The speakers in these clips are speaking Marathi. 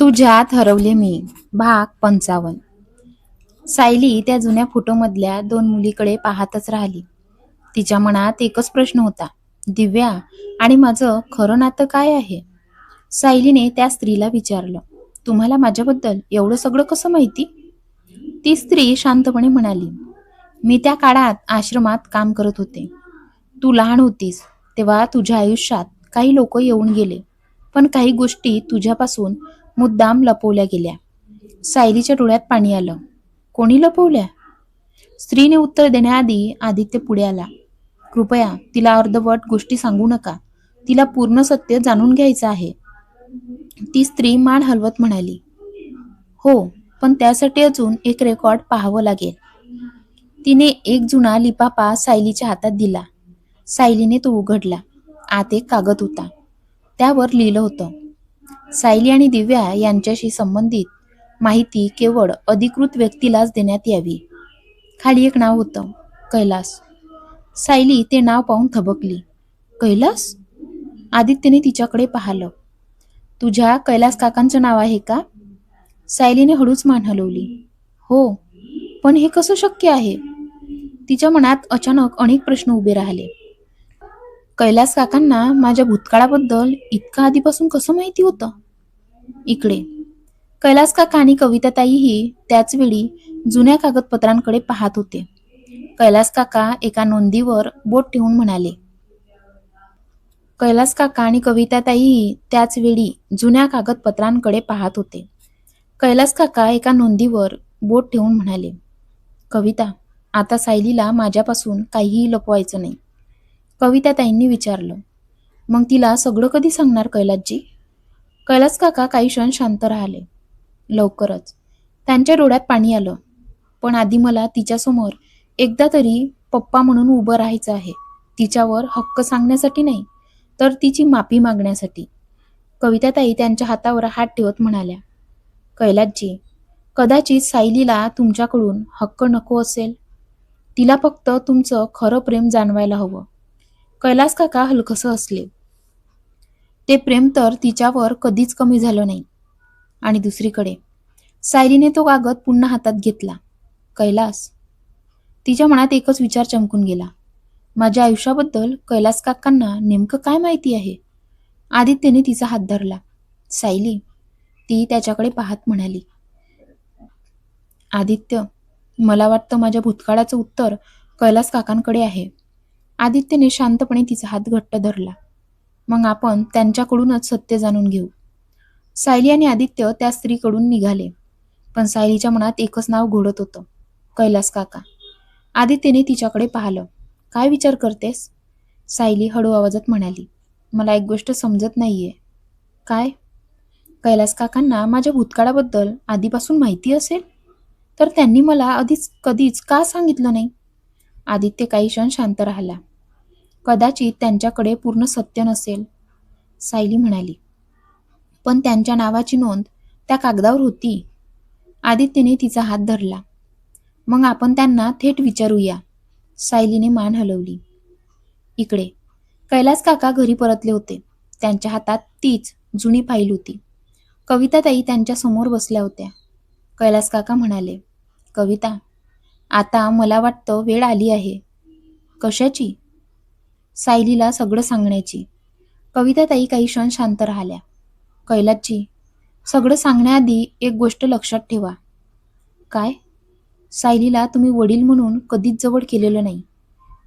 तुझ्यात हरवले मी. भाग 55. सायली त्या जुन्या फोटोमधल्या दोन मुलीकडे पाहतच राहिली. तिच्या मनात एकच प्रश्न होता, दिव्या आणि माझं खरं नातं काय आहे? सायलीने त्या स्त्रीला विचारलं, तुम्हाला माझ्याबद्दल एवढं सगळं कसं माहिती? ती स्त्री शांतपणे म्हणाली, मी त्या काळात आश्रमात काम करत होते. तू लहान होतीस तेव्हा तुझ्या आयुष्यात काही लोक येऊन गेले, पण काही गोष्टी तुझ्यापासून मुद्दाम लपवल्या गेल्या. सायलीच्या डोळ्यात पाणी आलं. कोणी लपवल्या? स्त्रीने उत्तर देण्याआधी आदित्य पुढे आला. कृपया तिला अर्धवट गोष्टी सांगू नका. तिला पूर्ण सत्य जाणून घ्यायचं आहे. ती स्त्री मान हलवत म्हणाली, हो, पण त्यासाठी अजून एक रेकॉर्ड पाहावं लागेल. तिने एक जुना लिफाफा सायलीच्या हातात दिला. सायलीने तो उघडला. आत एक कागद होता. त्यावर लिहिलं होतं, सायली आणि दिव्या यांच्याशी संबंधित माहिती केवळ अधिकृत व्यक्तीलाच देण्यात यावी. खाली एक नाव होतं, कैलास. सायली ते नाव पाहून थबकली. कैलास? आदित्यने तिच्याकडे पाहिलं. तुझ्या कैलास काकांचं नाव आहे का? सायलीने हळूच मान हलवली. हो, पण हे कसं शक्य आहे? तिच्या मनात अचानक अनेक प्रश्न उभे राहिले. कैलास काकांना माझ्या भूतकाळाबद्दल इतकं आधीपासून कसं माहिती होतं? इकडे कैलास काका आणि कविताताईही त्याच वेळी जुन्या कागदपत्रांकडे पाहत होते. कैलास काका एका नोंदीवर बोट ठेवून म्हणाले. कैलास काका आणि कविताताईही त्याच वेळी जुन्या कागदपत्रांकडे पाहत होते. कैलास काका एका नोंदीवर बोट ठेवून म्हणाले, कविता, आता सायलीला माझ्यापासून काहीही लपवायचं नाही. कविताताईंनी विचारलं, मग तिला सगळं कधी सांगणार कैलासजी? कैलास काका काही क्षण शांत राहिले. लवकरच. त्यांच्या डोळ्यात पाणी आलं. पण आधी मला तिच्यासमोर एकदा तरी पप्पा म्हणून उभं राहायचं आहे. तिच्यावर हक्क सांगण्यासाठी नाही, तर तिची माफी मागण्यासाठी. कविताताई त्यांच्या हातावर हात ठेवत म्हणाल्या, कैलासजी, कदाचित सायलीला तुमच्याकडून हक्क नको असेल. तिला फक्त तुमचं खरं प्रेम जाणवायला हवं. कैलास काका हलकसं हसले. ते प्रेम तर तिच्यावर कधीच कमी झालं नाही. आणि दुसरीकडे सायलीने तो कागद पुन्हा हातात घेतला. कैलास. तिच्या मनात एकच विचार चमकून गेला, माझ्या आयुष्याबद्दल कैलास काकांना नेमकं काय माहिती आहे? आदित्यने तिचा हात धरला. सायली, ती त्याच्याकडे पाहत म्हणाली. आदित्य, मला वाटतं माझ्या भूतकाळाचं उत्तर कैलास काकांकडे आहे. आदित्यने शांतपणे तिचा हात घट्ट धरला. मग आपण त्यांच्याकडूनच सत्य जाणून घेऊ. सायली आणि आदित्य त्या स्त्रीकडून निघाले. पण सायलीच्या मनात एकच नाव घोळत होतं, कैलास काका. आदित्यने तिच्याकडे पाहिलं. काय विचार करतेस? सायली हळू आवाजात म्हणाली, मला एक गोष्ट समजत नाहीये. काय? कैलास काकांना माझ्या भूतकाळाबद्दल आधीपासून माहिती असेल, तर त्यांनी मला आधीच कधीच का सांगितलं नाही? आदित्य काही क्षण शांत राहिला. कदाचित त्यांच्याकडे पूर्ण सत्य नसेल, सायली म्हणाली. पण त्यांच्या नावाची नोंद त्या कागदावर होती. आदित्यने तिचा हात धरला. मग आपण त्यांना थेट विचारूया. सायलीने मान हलवली. इकडे कैलास काका घरी परतले होते. त्यांच्या हातात तीच जुनी फाईल होती. कविताताई त्यांच्या समोर बसल्या होत्या. कैलास काका म्हणाले, कविता, आता मला वाटतं वेळ आली आहे. कशाची? सायलीला सगळं सांगण्याची. कविताताई काही क्षण शांत राहिल्या. कैलासजी, सगळं सांगण्याआधी एक गोष्ट लक्षात ठेवा. काय? सायलीला तुम्ही वडील म्हणून कधीच जवळ केलेलं नाही.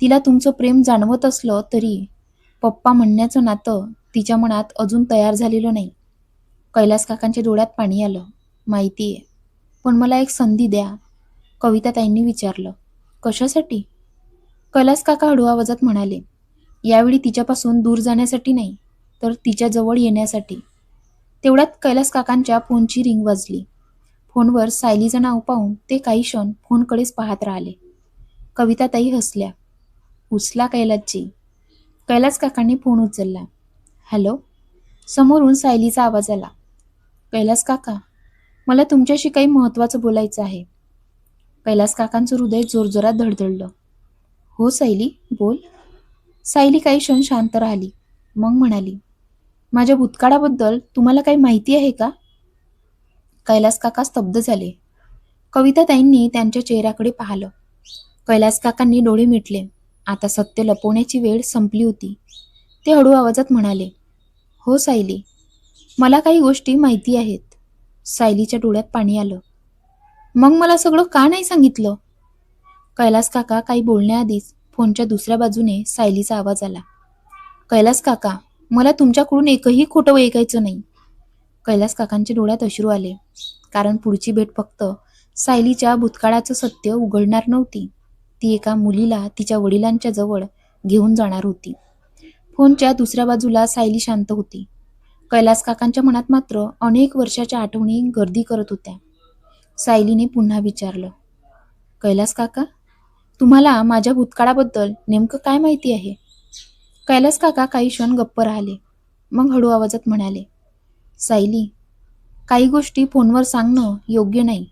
तिला तुमचं प्रेम जाणवत असलं तरी पप्पा म्हणण्याचं नातं तिच्या मनात अजून तयार झालेलं नाही. कैलास काकांच्या डोळ्यात पाणी आलं. माहितीये, पण मला एक संधी द्या. कविताताईंनी विचारलं. कशासाठी? कैलास काका हळू आवाजात म्हणाले, यावेळी तिच्यापासून दूर जाण्यासाठी नाही, तर तिच्या जवळ येण्यासाठी. तेवढ्यात कैलास काकांच्या फोनची रिंग वाजली. फोनवर सायलीचं नाव पाहून ते काही क्षण फोनकडेच पाहत राहिले. कविताताई हसल्या. उचला कैलासजी. कैलास काकांनी फोन उचलला. हॅलो. समोरून सायलीचा आवाज आला. कैलास काका, मला तुमच्याशी काही महत्त्वाचं बोलायचं आहे. कैलास काकांचं हृदय जोरजोरात धडधडलं. हो सायली, बोल. सायली काही क्षण शांत राहिली. मग म्हणाली, माझ्या भूतकाळाबद्दल तुम्हाला काही माहिती आहे का? कैलास काका स्तब्ध झाले. कविताताईंनी त्यांच्या चेहऱ्याकडे पाहिलं. कैलास काकांनी डोळे मिटले. आता सत्य लपवण्याची वेळ संपली होती. ते हळू आवाजात म्हणाले, हो सायली, मला काही गोष्टी माहिती आहेत. सायलीच्या डोळ्यात पाणी आलं. मग मला सगळं का नाही सांगितलं? कैलास काका काही बोलण्याआधीच फोनच्या दुसऱ्या बाजूने सायलीचा आवाज आला. कैलास काका, मला तुमच्याकडून एकही खोटं ऐकायचं नाही. कैलास काकांच्या डोळ्यात अश्रू आले. कारण पुढची भेट फक्त सायलीच्या भूतकाळाचं सत्य उघडणार नव्हती. ती एका मुलीला तिच्या वडिलांच्या जवळ घेऊन जाणार होती. फोनच्या दुसऱ्या बाजूला सायली शांत होती. कैलास काकांच्या मनात मात्र अनेक वर्षाच्या आठवणी गर्दी करत होत्या. सायलीने पुन्हा विचारलं, कैलास काका, तुम्हाला माझ्या भूतकाळाबद्दल नेमकं काय माहिती आहे? कैलास काका काही क्षण गप्प राहिले. मग हळू आवाजात म्हणाले, सायली, काही गोष्टी फोनवर सांगणं योग्य नाही.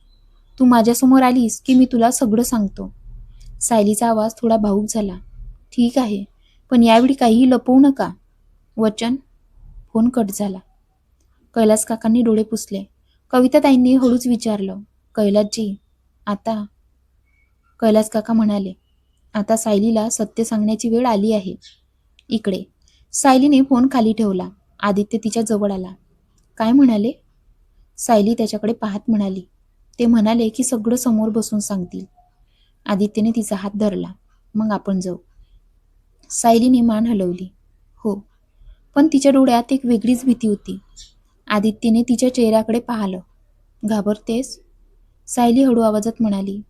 तू माझ्यासमोर आलीस की मी तुला सगळं सांगतो. सायलीचा आवाज थोडा भावूक झाला. ठीक आहे, पण यावेळी काहीही लपवू नका. वचन? फोन कट झाला. कैलास काकांनी डोळे पुसले. कविताताईंनी हळूच विचारलं, कैलासजी, आता? कैलास काका म्हणाले, आता सायलीला सत्य सांगण्याची वेळ आली आहे. इकडे. सायलीने फोन खाली ठेवला. आदित्य तिच्या जवळ आला. काय म्हणाले? सायली त्याच्याकडे पाहत म्हणाली, ते म्हणाले की सगळं समोर बसून सांगतील. आदित्यने तिचा हात धरला. मग आपण जाऊ. सायलीने मान हलवली. हो, पण तिच्या डोळ्यात एक वेगळीच भीती होती. आदित्यने तिच्या चेहऱ्याकडे पाहिलं. घाबरतेस? सायली हळू आवाजात म्हणाली,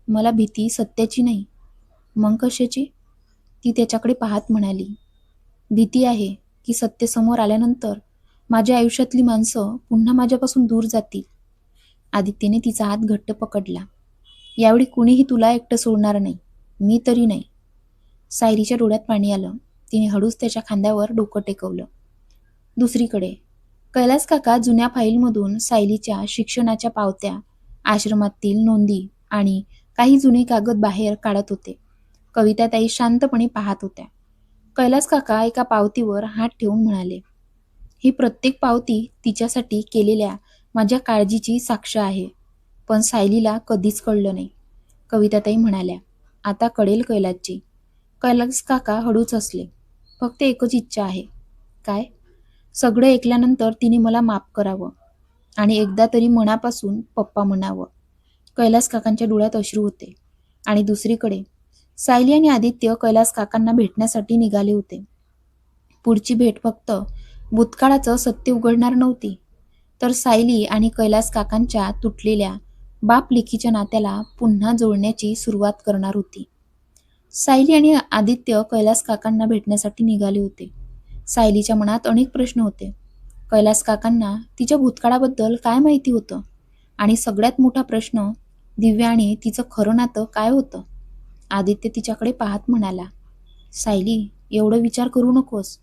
मला भीती सत्याची नाही. मग कशाची? ती त्याच्याकडे पाहत म्हणाली, भीती आहे की सत्य समोर आल्यानंतर माझ्या आयुष्यातली माणसं पुन्हा माझ्यापासून दूर जातील. आदित्यने तिचा हात घट्ट पकडला. यावेळी कुणीही तुला एकटं सोडणार नाही. मी तरी नाही. सायलीच्या डोळ्यात पाणी आलं. तिने हळूच त्याच्या खांद्यावर डोकं टेकवलं. दुसरीकडे कैलास काका जुन्या फाईलमधून सायलीच्या शिक्षणाच्या पावत्या, आश्रमातील नोंदी आणि काही जुने कागद बाहेर काढत होते. कविताताई शांतपणे पाहत होत्या. कैलास काका एका पावतीवर हात ठेवून म्हणाले, ही प्रत्येक पावती तिच्यासाठी केलेल्या माझ्या काळजीची साक्ष आहे. पण सायलीला कधीच कळलं नाही. कविताताई म्हणाल्या, आता कळेल कैलासजी. कैलास काका हळूच हसले. फक्त एकच इच्छा आहे. काय? सगळं ऐकल्यानंतर तिने मला माफ करावं आणि एकदा तरी मनापासून पप्पा म्हणावं. कैलास काकांच्या डोळ्यात अश्रू होते. आणि दुसरीकडे सायली आणि आदित्य कैलास काकांना भेटण्यासाठी निघाले होते. पुढची भेट फक्त भूतकाळाचं सत्य उघडणार नव्हती, तर सायली आणि कैलास काकांच्या तुटलेल्या बाप लेकीच्या नात्याला पुन्हा जोडण्याची सुरुवात करणार होती. सायली आणि आदित्य कैलास काकांना भेटण्यासाठी निघाले होते. सायलीच्या मनात अनेक प्रश्न होते. कैलास काकांना तिच्या भूतकाळाबद्दल काय माहिती होतं? आणि सगळ्यात मोठा प्रश्न, दिव्या आणि तिचं खरं नातं काय होतं? आदित्य तिच्याकडे पाहत म्हणाला, सायली, एवढं विचार करू नकोस.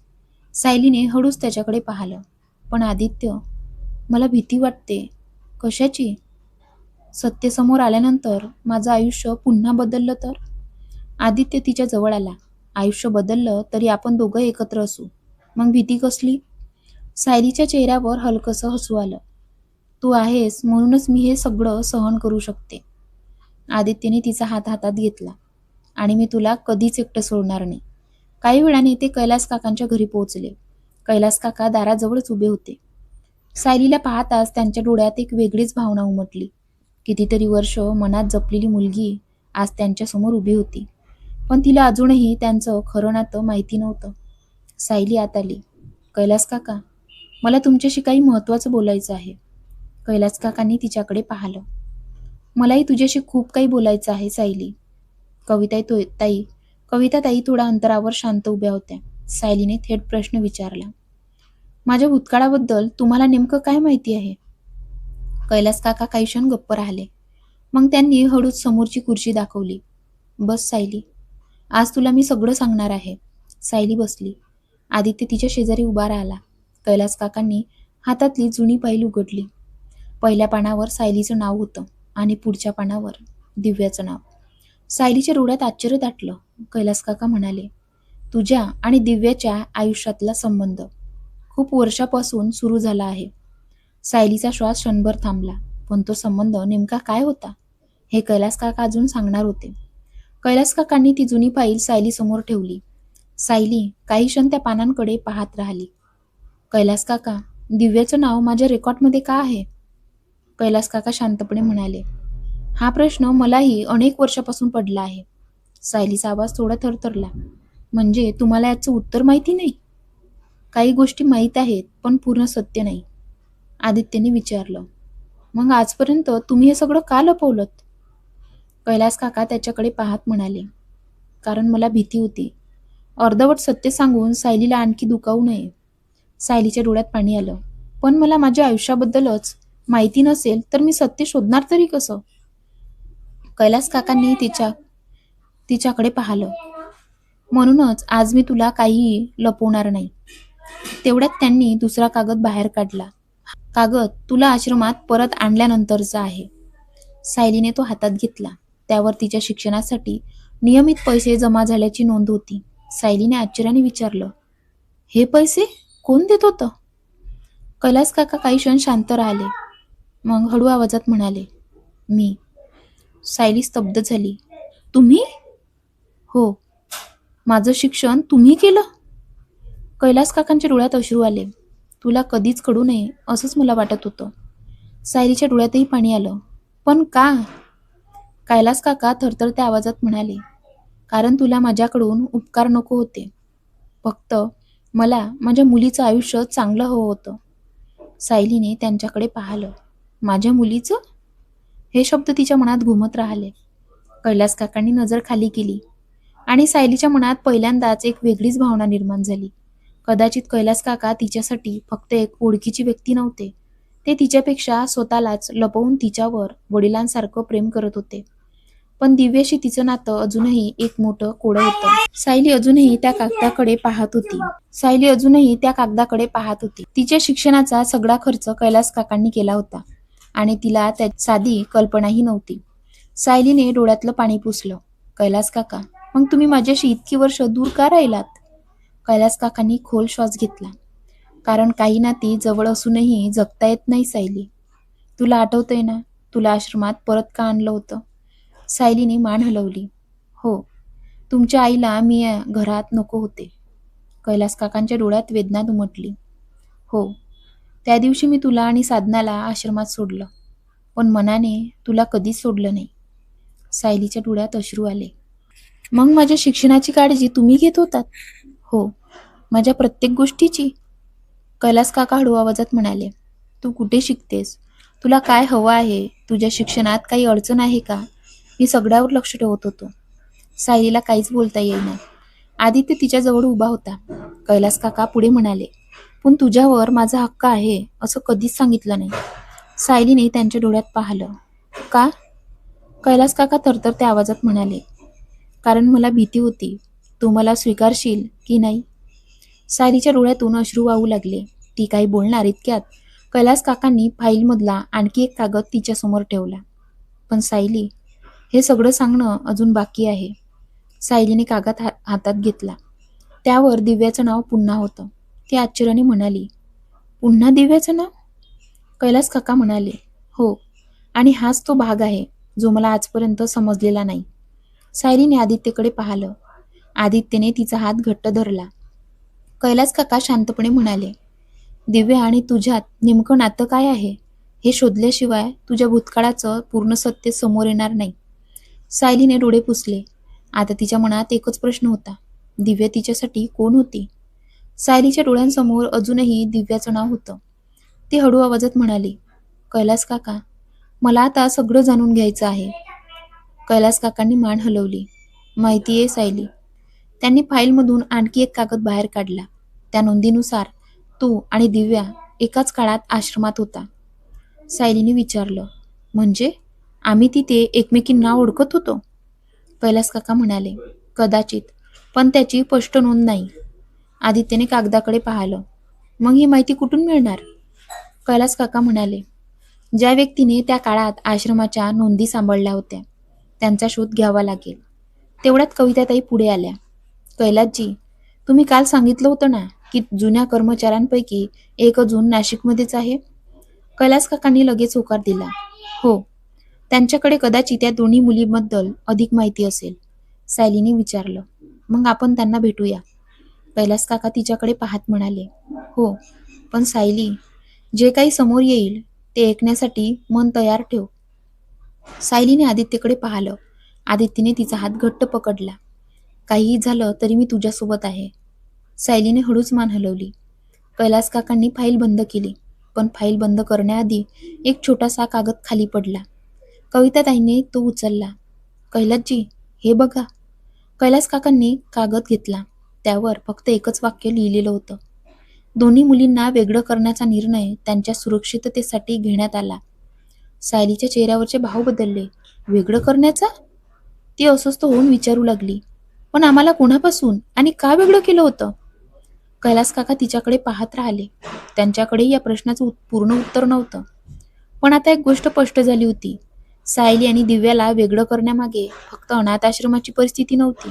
सायलीने हळूच त्याच्याकडे पाहिलं. पण आदित्य, मला भीती वाटते. कशाची? सत्य समोर आल्यानंतर माझं आयुष्य पुन्हा बदललं तर? आदित्य तिच्या जवळ आला. आयुष्य बदललं तरी आपण दोघं एकत्र असू. मग भीती कसली? सायलीच्या चेहऱ्यावर हलकसं हसू आलं. तू आहेस म्हणूनच मी हे सगळं सहन करू शकते. आदित्यने तिचा हात हातात घेतला. आणि मी तुला कधीच एकटं सोडणार नाही. काही वेळाने ते कैलास काकांच्या घरी पोहोचले. कैलास काका दाराजवळच उभे होते. सायलीला पाहताच त्यांच्या डोळ्यात एक वेगळीच भावना उमटली. कितीतरी वर्ष मनात जपलेली मुलगी आज त्यांच्यासमोर उभी होती. पण तिला अजूनही त्यांचं खरं नातं माहिती नव्हतं. सायली आत आली. कैलास काका, मला तुमच्याशी काही महत्त्वाचं बोलायचं आहे. कैलास काकांनी तिच्याकडे पाहिलं. मलाही तुझ्याशी खूप काही बोलायचं आहे सायली. कविताताई थोड्या अंतरावर शांत उभ्या होत्या. सायलीने थेट प्रश्न विचारला, माझ्या भूतकाळाबद्दल तुम्हाला नेमकं काय माहिती आहे? कैलास काका काही क्षण गप्प राहिले. मग त्यांनी हळूच समोरची खुर्ची दाखवली. बस सायली, आज तुला मी सगळं सांगणार आहे. सायली बसली. आदित्य तिच्या शेजारी उभा राहिला. कैलास काकांनी हातातली जुनी फाईल उघडली. पहिल्या पानावर सायलीचं नाव होतं आणि पुढच्या पानावर दिव्याचं नाव. सायलीच्या डोळ्यात आश्चर्य दाटलं. कैलास काका म्हणाले, तुझ्या आणि दिव्याच्या आयुष्यातला संबंध खूप वर्षापासून सुरू झाला आहे. सायलीचा श्वास क्षणभर थांबला. पण तो संबंध नेमका काय होता हे कैलास काका अजून सांगणार होते. कैलास काकांनी ती जुनी फाईल सायली समोर ठेवली. सायली काही क्षण त्या पानांकडे पाहत राहिली. कैलास काका, दिव्याचं नाव माझ्या रेकॉर्डमध्ये का आहे? कैलास काका शांतपणे म्हणाले, हा प्रश्न मलाही अनेक वर्षापासून पडला आहे. सायलीचा आवाज थोडा थरथरला. म्हणजे तुम्हाला याचं उत्तर माहिती नाही? काही गोष्टी माहीत आहेत पण पूर्ण सत्य नाही, आदित्यने विचारलं. मग आजपर्यंत तुम्ही हे सगळं का लपवलं? कैलास काका त्याच्याकडे पाहत म्हणाले, कारण मला भीती होती. अर्धवट सत्य सांगून सायलीला आणखी दुखावू नये. सायलीच्या डोळ्यात पाणी आलं. पण मला माझ्या आयुष्याबद्दलच माहिती नसेल तर मी सत्य शोधणार तरी कसं? कैलास काकांनी तिच्याकडे पाहिलं. म्हणूनच आज मी तुला काहीही लपवणार नाही. तेवढ्यात त्यांनी दुसरा कागद बाहेर काढला. कागद तुला आश्रमात परत आणल्यानंतरचा आहे. सायलीने तो हातात घेतला. त्यावर तिच्या शिक्षणासाठी नियमित पैसे जमा झाल्याची नोंद होती. सायलीने आश्चर्याने विचारलं, हे पैसे कोण देत होतं? कैलास काका काही क्षण शांत राहिले. मग हळू आवाजात म्हणाले, मी. सायली स्तब्ध झाली. तुम्ही? हो. माझं शिक्षण तुम्ही केलं? कैलास काकांच्या डोळ्यात अश्रू आले. तुला कधीच कळू नये असंच मला वाटत होतं. सायलीच्या डोळ्यातही पाणी आलं. पण का? कैलास काका थरथरत्या आवाजात म्हणाले, कारण तुला माझ्याकडून उपकार नको होते. फक्त मला माझ्या मुलीचं आयुष्य चांगलं हवं होतं. सायलीने त्यांच्याकडे पाहिलं. माझ्या मुलीचं? हे शब्द तिच्या मनात घुमत राहिले. कैलास काकांनी नजर खाली केली आणि सायलीच्या मनात पहिल्यांदाच एक वेगळीच भावना निर्माण झाली. कदाचित कैलास काका तिच्यासाठी फक्त एक ओळखीची व्यक्ती नव्हते. ते तिच्यापेक्षा स्वतःलाच लपवून तिच्यावर वडिलांसारखं प्रेम करत होते. पण दिव्याशी तिचं नातं अजूनही एक मोठं कोडं होतं. सायली अजूनही त्या कागदाकडे पाहत होती. तिच्या शिक्षणाचा सगळा खर्च कैलास काकांनी केला होता आणि तिला त्याची साधी कल्पनाही नव्हती. सायलीने डोळ्यातलं पाणी पुसलं. कैलास काका, मग तुम्ही माझ्याशी इतकी वर्ष दूर का राहिलात? कैलास काकांनी खोल श्वास घेतला. कारण काही नाती जवळ असूनही जगता येत नाही सायली. तुला आठवतंय ना, तुला आश्रमात परत का आणलं होतं? सायलीने मान हलवली. हो, तुमच्या आईला मी या घरात नको होते. कैलास काकांच्या डोळ्यात वेदना उमटली. हो, त्या दिवशी मी तुला आणि साधनाला आश्रमात सोडलं, पण मनाने तुला कधीच सोडलं नाही. सायलीच्या डोळ्यात अश्रू आले. मग माझ्या शिक्षणाची काळजी तुम्ही घेत होतात? हो, माझ्या प्रत्येक गोष्टीची. कैलास काका हळू आवाजात म्हणाले, तू कुठे शिकतेस? तुला काय हवं आहे? तुझ्या शिक्षणात काही अडचण आहे का? मी सगळ्यावर लक्ष ठेवत होतो. सायलीला काहीच बोलता येईना. आदित्य तिच्याजवळ उभा होता. कैलास काका पुढे म्हणाले, पण तुझ्यावर माझा हक्क आहे असं कधीच सांगितलं नाही. सायलीने त्यांच्या डोळ्यात पाहिलं. का? कैलास काका थरथरत्या आवाजात म्हणाले, कारण मला भीती होती, तू मला स्वीकारशील की नाही. सायलीच्या डोळ्यातून अश्रू वाहू लागले. ती काही बोलणार इतक्यात कैलास काकांनी फाईलमधला आणखी एक कागद तिच्यासमोर ठेवला. पण सायली, हे सगळं सांगणं अजून बाकी आहे. सायलीने कागद हातात घेतला. त्यावर दिव्याचं नाव पुन्हा होतं. ती आश्चर्याने म्हणाली, पुन्हा दिव्याचं नाव? कैलास काका म्हणाले, हो, आणि हाच तो भाग आहे जो मला आजपर्यंत समजलेला नाही. सायलीने आदित्यकडे पाहिलं. आदित्यने तिचा हात घट्ट धरला. कैलास काका शांतपणे म्हणाले, दिव्या आणि तुझ्यात नेमकं नातं काय आहे हे शोधल्याशिवाय तुझ्या भूतकाळाचं पूर्ण सत्य समोर येणार नाही. सायलीने डोळे पुसले. आता तिच्या मनात एकच प्रश्न होता, दिव्या तिच्यासाठी कोण होती? सायलीच्या डोळ्यांसमोर अजूनही दिव्याचं नाव होतं. ती हळू आवाजात म्हणाली, कैलास काका, मला आता सगळं जाणून घ्यायचं आहे. कैलास काकांनी मान हलवली. माहितीये सायली. त्यांनी फाईलमधून आणखी एक कागद बाहेर काढला. त्या नोंदीनुसार तू आणि दिव्या एकाच काळात आश्रमात होता. सायलीने विचारलं, म्हणजे आम्ही तिथे एकमेकींना ओळखत होतो? कैलास काका म्हणाले, कदाचित, पण त्याची स्पष्ट नोंद नाही. आदित्यने कागदाकडे पाहिलं. मग ही माहिती कुठून मिळणार? कैलास काका म्हणाले, ज्या व्यक्तीने त्या काळात आश्रमाच्या नोंदी सांभाळल्या होत्या त्यांचा शोध घ्यावा लागेल. तेवढ्यात कविताताई पुढे आल्या. कैलासजी, तुम्ही काल सांगितलं होतं ना की जुन्या कर्मचाऱ्यांपैकी एक अजून नाशिकमध्येच आहे. कैलास काकांनी लगेच होकार दिला. हो, त्यांच्याकडे कदाचित या दोन्ही मुलींबद्दल अधिक माहिती असेल, सायलीने विचारलं. मग आपण त्यांना भेटूया. कैलास काका तिच्याकडे पाहत म्हणाले. हो, पण सायली, जे काही समोर येईल ते ऐकण्यासाठी मन तयार ठेव. सायलीने आदित्यकडे पाहिलं. आदित्यने तिचा हात घट्ट पकडला. काहीही झालं तरी मी तुझ्यासोबत आहे. सायलीने हळूच मान हलवली. कैलास काकांनी फाईल बंद केली, पण फाईल बंद करण्याआधी एक छोटासा कागद खाली पडला. कविताताईंनी तो उचलला. कैलासजी, हे बघा. कैलास काकांनी कागद घेतला. त्यावर फक्त एकच वाक्य लिहिलेलं होतं. दोन्ही मुलींना वेगळं करण्याचा निर्णय त्यांच्या सुरक्षिततेसाठी घेण्यात आला. सायलीच्या चेहऱ्यावरचे भाव बदलले. वेगळं करण्याचा? ती अस्वस्थ होऊन विचारू लागली. पण आम्हाला कोणापासून आणि का वेगळं केलं होतं? कैलास काका तिच्याकडे पाहत राहिले. त्यांच्याकडे या प्रश्नाचं पूर्ण उत्तर नव्हतं. पण आता एक गोष्ट स्पष्ट झाली होती. सायली आणि दिव्याला वेगळं करण्यामागे फक्त अनाथ आश्रमाची परिस्थिती नव्हती.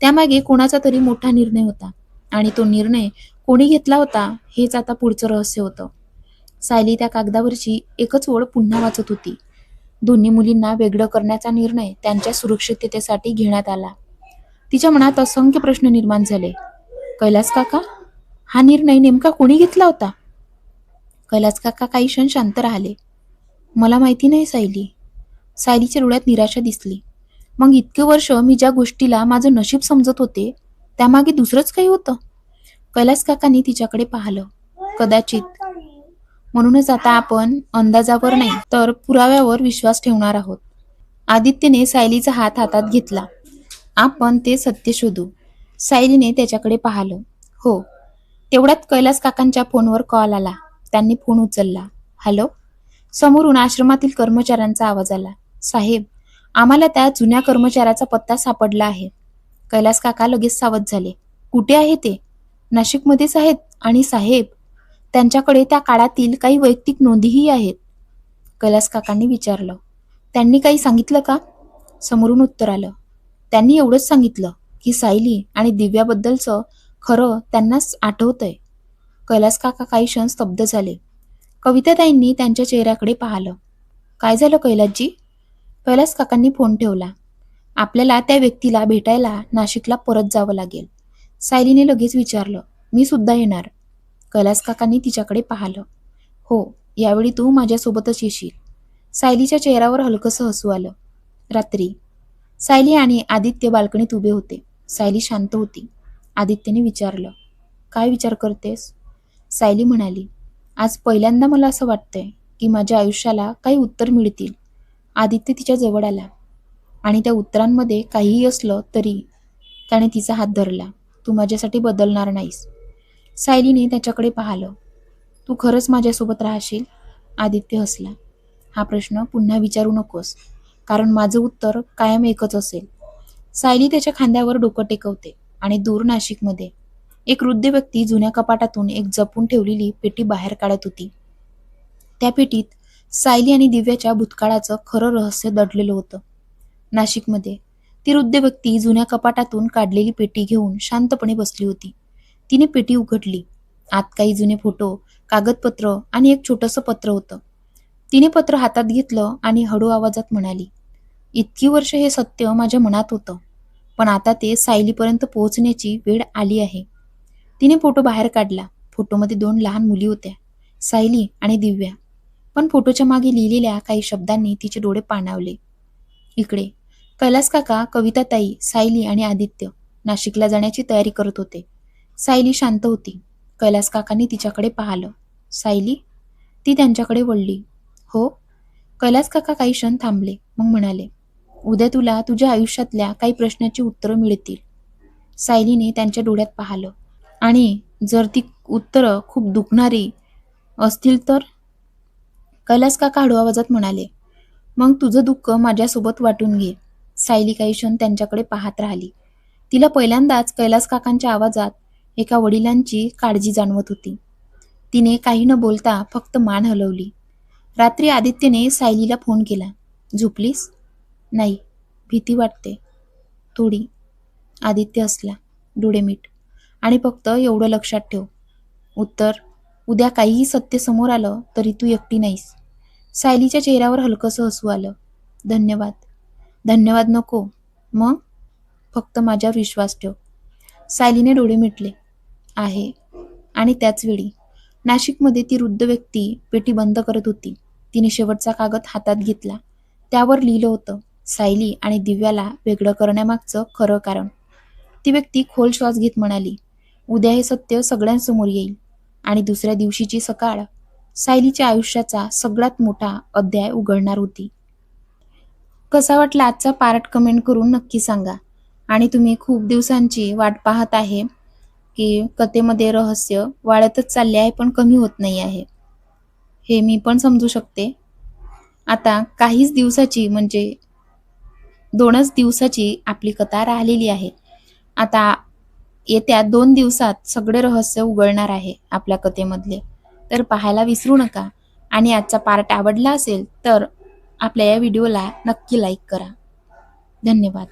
त्यामागे कोणाचा तरी मोठा निर्णय होता. आणि तो निर्णय कोणी घेतला होता हेच आता पुढचं रहस्य होतं. सायली त्या कागदावरची एकच ओळ पुन्हा वाचत होती. दोन्ही मुलींना वेगळं करण्याचा निर्णय त्यांच्या सुरक्षिततेसाठी घेण्यात आला. तिच्या मनात असंख्य प्रश्न निर्माण झाले. कैलास काका, हा निर्णय नेमका कोणी घेतला होता? कैलास काका काही क्षण शांत राहिले. मला माहिती नाही सायली. सायलीच्या डोळ्यात निराशा दिसली. मग इतके वर्ष मी ज्या गोष्टीला माझं नशीब समजत होते त्यामागे दुसरंच काही होतं? कैलास काकांनी तिच्याकडे पाहिलं. कदाचित. म्हणूनच आता आपण अंदाजावर नाही तर पुराव्यावर विश्वास ठेवणार आहोत. आदित्यने सायलीचा हात हातात घेतला. आपण ते सत्य शोधू. सायलीने त्याच्याकडे पाहिलं. हो. तेवढ्यात कैलास काकांच्या फोनवर कॉल आला. त्यांनी फोन उचलला. हॅलो. समोरून आश्रमातील कर्मचाऱ्यांचा आवाज आला. साहेब, आम्हाला त्या जुन्या कर्मचाऱ्याचा पत्ता सापडला आहे. कैलास काका लगेच सावध झाले. कुठे आहे ते? नाशिकमध्येच आहेत. आणि साहेब, त्यांच्याकडे त्या काळातील काही वैयक्तिक नोंदीही आहेत. कैलास काकांनी विचारलं. त्यांनी काही सांगितलं का? समोरून उत्तर आलं. त्यांनी एवढंच सांगितलं की सायली आणि दिव्याबद्दलचं खरं त्यांनाच आठवतंय. कैलास काका काही क्षण स्तब्ध झाले. कविताताईंनी त्यांच्या चेहऱ्याकडे पाहिलं. काय झालं कैलासजी? कैलास काकांनी फोन ठेवला. आपल्याला त्या व्यक्तीला भेटायला नाशिकला परत जावं लागेल. सायलीने लगेच विचारलं. मी सुद्धा येणार. कैलास काकांनी तिच्याकडे पाहिलं. हो, यावेळी तू माझ्यासोबतच येशील. सायलीच्या चेहऱ्यावर हलकंसं हसू आलं. रात्री सायली आणि आदित्य बाल्कनीत उभे होते. सायली शांत होती. आदित्यने विचारलं. काय विचार करतेस? सायली म्हणाली. आज पहिल्यांदा मला असं वाटतंय की माझ्या आयुष्याला काही उत्तर मिळतील. आदित्य तिच्या जवळ आला. आणि त्या उत्तरांमध्ये काहीही असलं तरी त्याने तिचा हात धरला. तू माझ्यासाठी बदलणार नाहीस. सायलीने त्याच्याकडे पाहिलं. तू खरंच माझ्यासोबत राहशील? आदित्य हसला. हा प्रश्न पुन्हा विचारू नकोस, कारण माझं उत्तर कायम एकच असेल. सायली त्याच्या खांद्यावर डोकं टेकवते आणि दूर नाशिकमध्ये एक वृद्ध व्यक्ती जुन्या कपाटातून एक जपून ठेवलेली पेटी बाहेर काढत होती. त्या पेटीत सायली आणि दिव्याच्या भूतकाळाचं खरं रहस्य दडलेलं होतं. नाशिकमध्ये ती वृद्ध व्यक्ती जुन्या कपाटातून काढलेली पेटी घेऊन शांतपणे बसली होती. तिने पेटी उघडली. आत काही जुने फोटो, कागदपत्र आणि एक छोटंसं पत्र होतं. तिने पत्र हातात घेतलं आणि हळू आवाजात म्हणाली. इतकी वर्ष हे सत्य माझ्या मनात होतं, पण आता ते सायलीपर्यंत पोहोचण्याची वेळ आली आहे. तिने फोटो बाहेर काढला. फोटोमध्ये 2 लहान मुली होत्या, सायली आणि दिव्या. पण फोटोच्या मागे लिहिलेल्या काही शब्दांनी तिचे डोळे पाणावले. इकडे कैलास काका, कविताताई, सायली आणि आदित्य नाशिकला जाण्याची तयारी करत होते. सायली शांत होती. कैलास काकांनी तिच्याकडे पाहिलं. सायली? ती त्यांच्याकडे वळली. हो. कैलास काका काही क्षण थांबले, मग म्हणाले. उद्या तुला तुझ्या आयुष्यातल्या काही प्रश्नांची उत्तरं मिळतील. सायलीने त्यांच्या डोळ्यात पाहिलं. आणि जर ती उत्तरं खूप दुखणारी असतील तर? कैलास काका हळू आवाजात म्हणाले. मग तुझं दुःख माझ्यासोबत वाटून घे. सायली काही क्षण त्यांच्याकडे पाहत राहिली. तिला पहिल्यांदाच कैलास काकांच्या आवाजात एका वडिलांची काळजी जाणवत होती. तिने काही न बोलता फक्त मान हलवली. रात्री आदित्यने सायलीला फोन केला. झोपलीस? नाही, भीती वाटते थोडी. आदित्य हसला. डोळे मीट. आणि फक्त एवढं लक्षात ठेव. उत्तर, उद्या काहीही सत्य समोर आलं तरी तू एकटी नाहीस. सायलीच्या चेहऱ्यावर हलकंसं हसू आलं. धन्यवाद. धन्यवाद नको. मग? फक्त माझ्यावर विश्वास ठेव. सायलीने डोळे मिटले. आहे. आणि त्याच वेळी नाशिकमध्ये ती वृद्ध व्यक्ती पेटी बंद करत होती. तिने शेवटचा कागद हातात घेतला. त्यावर लिहिलं होतं, सायली आणि दिव्याला वेगळं करण्यामागचं खरं कारण. ती व्यक्ती खोल श्वास घेत म्हणाली, उद्या हे सत्य सगळ्यांसमोर येईल. आणि दुसऱ्या दिवशीची सकाळ सायलीच्या आयुष्याचा सगळ्यात मोठा अध्याय उघडणार होती. कसा वाटला आजचा पार्ट कमेंट करून नक्की सांगा. आणि तुम्ही खूप दिवसांची वाट पाहत आहे की कथेमध्ये रहस्य वाढतच चालले आहे पण कमी होत नाही आहे. हे मी पण समजू शकते. आता काहीच दिवसाची म्हणजे 2च दिवसाची आपली कथा राहिलेली आहे. आता येत्या 2 दिवसात सगळे रहस्य उघडणार आहे आपल्या कथेमधले. तर पाहायला विसरू नका. आणि आजचा पार्ट आवडला असेल तर आपल्या या व्हिडिओला नक्की लाईक करा. धन्यवाद.